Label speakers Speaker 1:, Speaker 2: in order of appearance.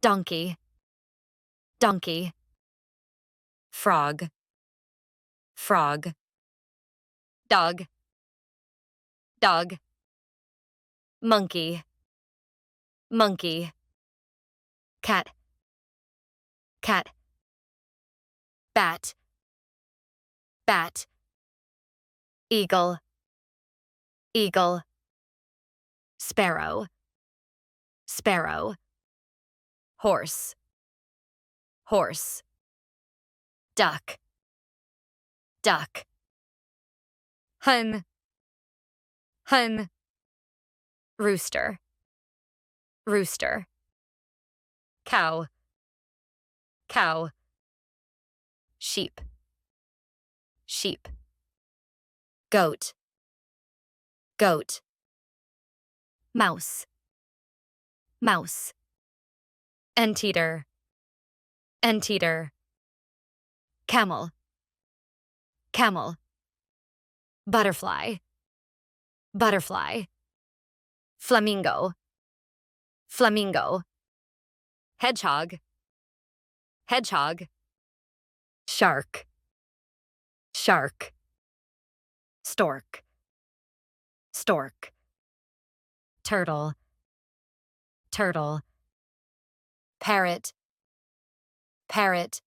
Speaker 1: donkey, donkey. Frog, frog. Dog, dog. Monkey, monkey. Cat, cat. Bat, bat. Eagle, eagle. Sparrow, sparrow. Horse, horse. Duck, duck. Hen, hen. Rooster, rooster. Cow, cow. Sheep, sheep. Goat, goat. Mouse, mouse. Anteater, anteater. Camel, camel. Butterfly, butterfly. Flamingo, flamingo. Hedgehog, hedgehog. Shark, shark. Stork, stork. Turtle, turtle. Parrot, parrot.